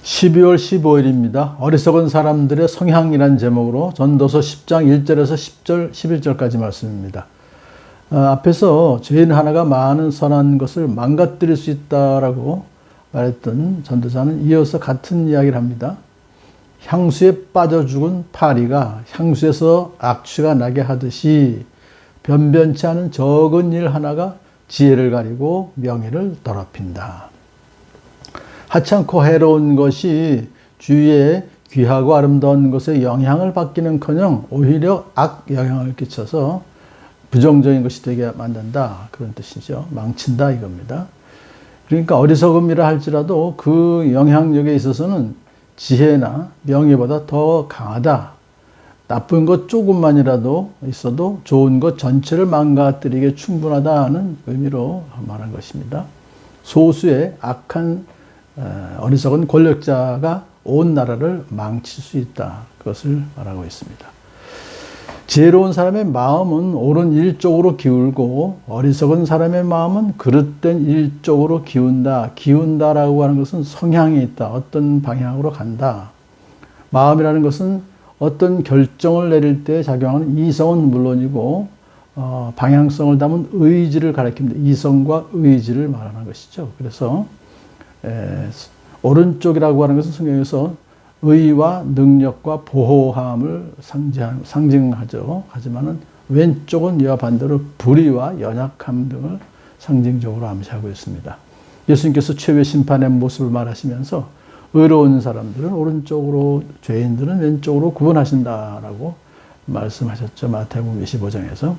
12월 15일입니다. 어리석은 사람들의 성향이란 제목으로 전도서 10장 1절에서 10절, 11절까지 말씀입니다. 앞에서 죄인 하나가 많은 선한 것을 망가뜨릴 수 있다라고 말했던 전도자는 이어서 같은 이야기를 합니다. 향수에 빠져 죽은 파리가 향수에서 악취가 나게 하듯이 변변치 않은 적은 일 하나가 지혜를 가리고 명예를 더럽힌다. 하찮고 해로운 것이 주위에 귀하고 아름다운 것에 영향을 받기는커녕 오히려 악 영향을 끼쳐서 부정적인 것이 되게 만든다. 그런 뜻이죠. 망친다 이겁니다. 그러니까 어리석음이라 할지라도 그 영향력에 있어서는 지혜나 명예보다 더 강하다. 나쁜 것 조금만이라도 있어도 좋은 것 전체를 망가뜨리게 충분하다는 의미로 말한 것입니다. 소수의 악한 어리석은 권력자가 온 나라를 망칠 수 있다. 그것을 말하고 있습니다. 지혜로운 사람의 마음은 옳은 일 쪽으로 기울고 어리석은 사람의 마음은 그릇된 일 쪽으로 기운다. 기운다라고 하는 것은 성향이 있다. 어떤 방향으로 간다. 마음이라는 것은 어떤 결정을 내릴 때 작용하는 이성은 물론이고 방향성을 담은 의지를 가리킵니다. 이성과 의지를 말하는 것이죠. 그래서 오른쪽이라고 하는 것은 성경에서 의와 능력과 보호함을 상징하죠. 하지만은 왼쪽은 이와 반대로 불의와 연약함 등을 상징적으로 암시하고 있습니다. 예수님께서 최후의 심판의 모습을 말하시면서 의로운 사람들은 오른쪽으로, 죄인들은 왼쪽으로 구분하신다라고 말씀하셨죠. 마태복음 25장에서.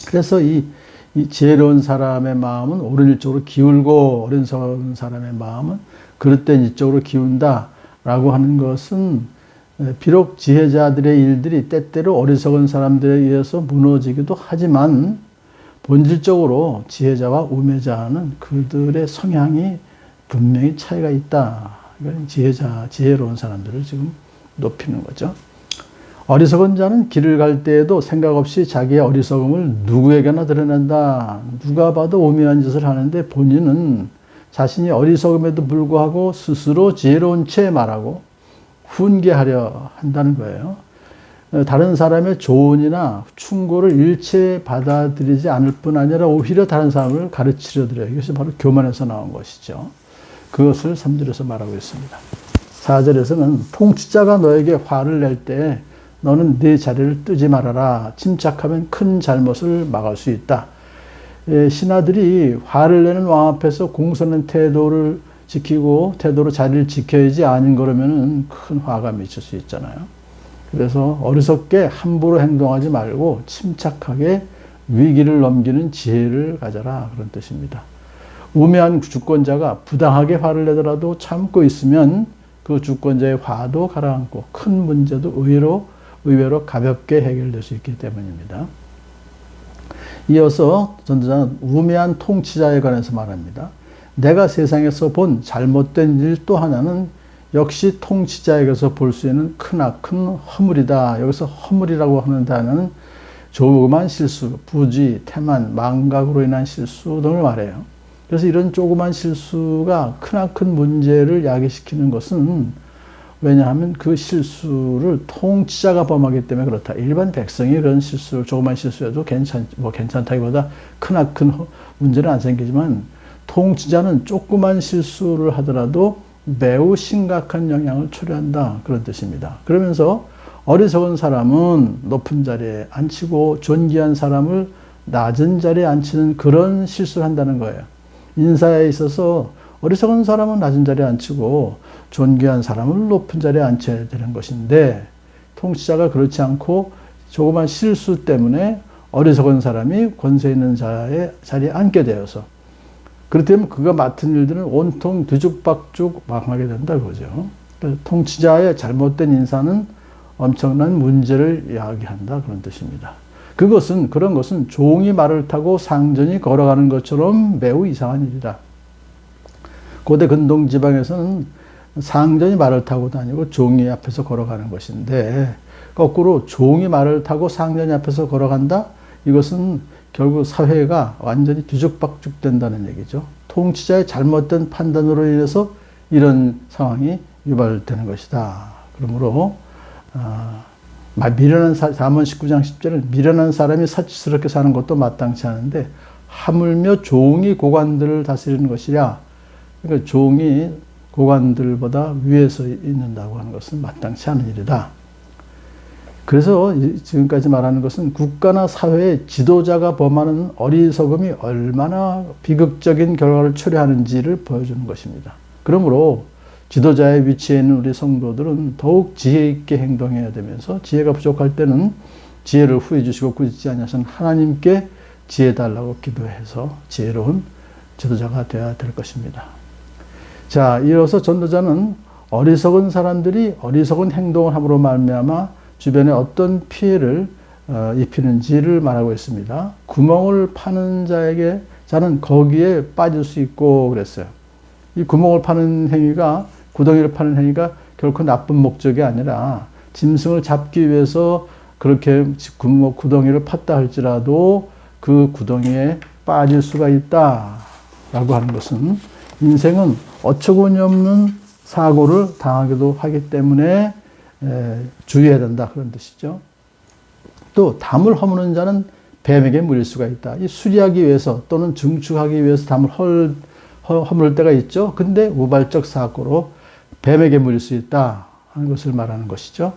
그래서 이 지혜로운 사람의 마음은 옳은 쪽으로 기울고 어리석은 사람의 마음은 그릇된 이쪽으로 기운다라고 하는 것은 비록 지혜자들의 일들이 때때로 어리석은 사람들에 의해서 무너지기도 하지만 본질적으로 지혜자와 우매자는 그들의 성향이 분명히 차이가 있다. 이건 지혜로운 사람들을 지금 높이는 거죠. 어리석은 자는 길을 갈 때에도 생각 없이 자기의 어리석음을 누구에게나 드러낸다. 누가 봐도 오묘한 짓을 하는데 본인은 자신이 어리석음에도 불구하고 스스로 지혜로운 채 말하고 훈계하려 한다는 거예요. 다른 사람의 조언이나 충고를 일체 받아들이지 않을 뿐 아니라 오히려 다른 사람을 가르치려 들어요. 이것이 바로 교만에서 나온 것이죠. 그것을 3절에서 말하고 있습니다. 4절에서는 통치자가 너에게 화를 낼 때 너는 네 자리를 뜨지 말아라. 침착하면 큰 잘못을 막을 수 있다. 신하들이 화를 내는 왕 앞에서 공손한 태도를 지키고 태도로 자리를 지켜야지 아닌 거라면 큰 화가 미칠 수 있잖아요. 그래서 어리석게 함부로 행동하지 말고 침착하게 위기를 넘기는 지혜를 가져라. 그런 뜻입니다. 우매한 주권자가 부당하게 화를 내더라도 참고 있으면 그 주권자의 화도 가라앉고 큰 문제도 의외로 가볍게 해결될 수 있기 때문입니다. 이어서 전도자는 우매한 통치자에 관해서 말합니다. 내가 세상에서 본 잘못된 일 또 하나는 역시 통치자에게서 볼 수 있는 크나큰 허물이다. 여기서 허물이라고 하는 단어는 조그만 실수, 부지, 태만, 망각으로 인한 실수 등을 말해요. 그래서 이런 조그만 실수가 크나큰 문제를 야기시키는 것은 왜냐하면 그 실수를 통치자가 범하기 때문에 그렇다. 일반 백성이 그런 실수를 조그만 실수해도 괜찮다기보다 크나큰 문제는 안 생기지만 통치자는 조그만 실수를 하더라도 매우 심각한 영향을 초래한다. 그런 뜻입니다. 그러면서 어리석은 사람은 높은 자리에 앉히고 존귀한 사람을 낮은 자리에 앉히는 그런 실수를 한다는 거예요. 인사에 있어서 어리석은 사람은 낮은 자리에 앉히고 존귀한 사람을 높은 자리에 앉혀야 되는 것인데 통치자가 그렇지 않고 조그만 실수 때문에 어리석은 사람이 권세 있는 자리에 앉게 되어서 그렇다면 그가 맡은 일들은 온통 뒤죽박죽 망하게 된다 그거죠. 통치자의 잘못된 인사는 엄청난 문제를 야기한다 그런 뜻입니다. 그런 것은 종이 말을 타고 상전이 걸어가는 것처럼 매우 이상한 일이다. 고대 근동 지방에서는 상전이 말을 타고 다니고 종이 앞에서 걸어가는 것인데 거꾸로 종이 말을 타고 상전이 앞에서 걸어간다? 이것은 결국 사회가 완전히 뒤죽박죽 된다는 얘기죠. 통치자의 잘못된 판단으로 인해서 이런 상황이 유발되는 것이다. 그러므로 미련한 잠언 19장 10절은 미련한 사람이 사치스럽게 사는 것도 마땅치 않은데 하물며 종이 고관들을 다스리는 것이랴. 그러니까 종이 고관들보다 위에서 있는다고 하는 것은 마땅치 않은 일이다. 그래서 지금까지 말하는 것은 국가나 사회의 지도자가 범하는 어리석음이 얼마나 비극적인 결과를 초래하는지를 보여주는 것입니다. 그러므로 지도자의 위치에 있는 우리 성도들은 더욱 지혜 있게 행동해야 되면서 지혜가 부족할 때는 지혜를 후해 주시고 굳이 아니하신 하나님께 지혜 달라고 기도해서 지혜로운 지도자가 되어야 될 것입니다. 자, 이어서 전도자는 어리석은 사람들이 어리석은 행동을 함으로 말미암아 주변에 어떤 피해를 입히는지를 말하고 있습니다. 구멍을 파는 자는 거기에 빠질 수 있고 그랬어요. 이 구멍을 파는 행위가, 구덩이를 파는 행위가 결코 나쁜 목적이 아니라 짐승을 잡기 위해서 그렇게 구덩이를 팠다 할지라도 그 구덩이에 빠질 수가 있다라고 하는 것은 인생은 어처구니 없는 사고를 당하기도 하기 때문에 주의해야 된다, 그런 뜻이죠. 또 담을 허무는 자는 뱀에게 물릴 수가 있다. 이 수리하기 위해서 또는 증축하기 위해서 담을 허물 때가 있죠. 근데 우발적 사고로 뱀에게 물릴 수 있다 하는 것을 말하는 것이죠.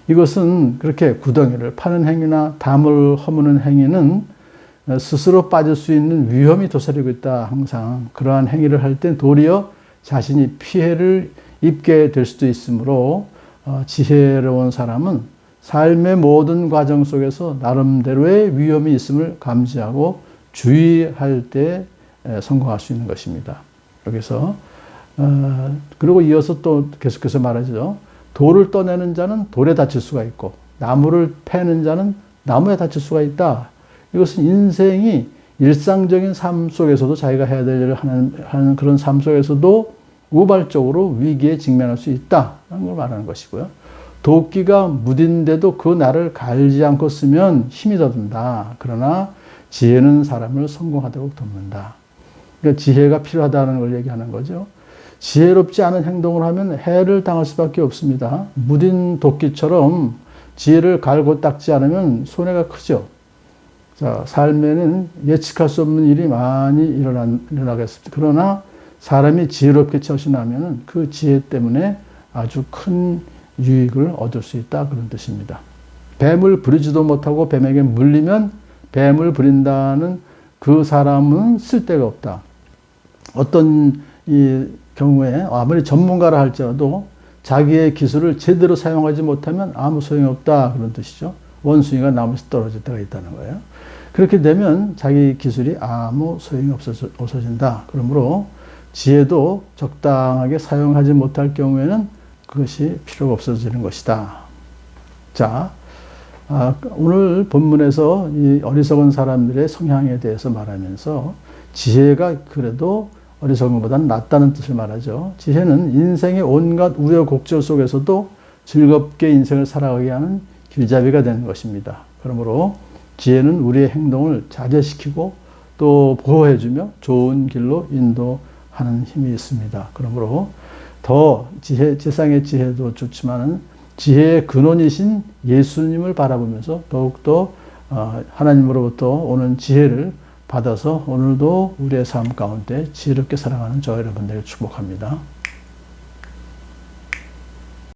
이것은 그렇게 구덩이를 파는 행위나 담을 허무는 행위는 스스로 빠질 수 있는 위험이 도사리고 있다. 항상 그러한 행위를 할 때 도리어 자신이 피해를 입게 될 수도 있으므로 지혜로운 사람은 삶의 모든 과정 속에서 나름대로의 위험이 있음을 감지하고 주의할 때 성공할 수 있는 것입니다. 여기서 그리고 이어서 또 계속해서 말하죠. 돌을 떠내는 자는 돌에 다칠 수가 있고 나무를 패는 자는 나무에 다칠 수가 있다. 이것은 인생이 일상적인 삶 속에서도 자기가 해야 될 일을 하는 그런 삶 속에서도 우발적으로 위기에 직면할 수 있다는 걸 말하는 것이고요. 도끼가 무딘데도 그 날을 갈지 않고 쓰면 힘이 더 든다. 그러나 지혜는 사람을 성공하도록 돕는다. 그러니까 지혜가 필요하다는 걸 얘기하는 거죠. 지혜롭지 않은 행동을 하면 해를 당할 수밖에 없습니다. 무딘 도끼처럼 지혜를 갈고 닦지 않으면 손해가 크죠. 자, 삶에는 예측할 수 없는 일이 많이 일어나겠습니다. 그러나 사람이 지혜롭게 처신하면 그 지혜 때문에 아주 큰 유익을 얻을 수 있다, 그런 뜻입니다. 뱀을 부리지도 못하고 뱀에게 물리면 뱀을 부린다는 그 사람은 쓸데가 없다. 어떤 이 경우에 아무리 전문가라 할지라도 자기의 기술을 제대로 사용하지 못하면 아무 소용이 없다, 그런 뜻이죠. 원숭이가 나무에서 떨어질 때가 있다는 거예요. 그렇게 되면 자기 기술이 아무 소용이 없어진다. 그러므로 지혜도 적당하게 사용하지 못할 경우에는 그것이 필요가 없어지는 것이다. 자, 오늘 본문에서 이 어리석은 사람들의 성향에 대해서 말하면서 지혜가 그래도 어리석음보다는 낫다는 뜻을 말하죠. 지혜는 인생의 온갖 우여곡절 속에서도 즐겁게 인생을 살아가게 하는 길잡이가 되는 것입니다. 그러므로 지혜는 우리의 행동을 자제시키고 또 보호해주며 좋은 길로 인도하는 힘이 있습니다. 그러므로 더 세상의 지혜도 좋지만은 지혜의 근원이신 예수님을 바라보면서 더욱더 하나님으로부터 오는 지혜를 받아서 오늘도 우리의 삶 가운데 지혜롭게 살아가는 저 여러분들을 축복합니다.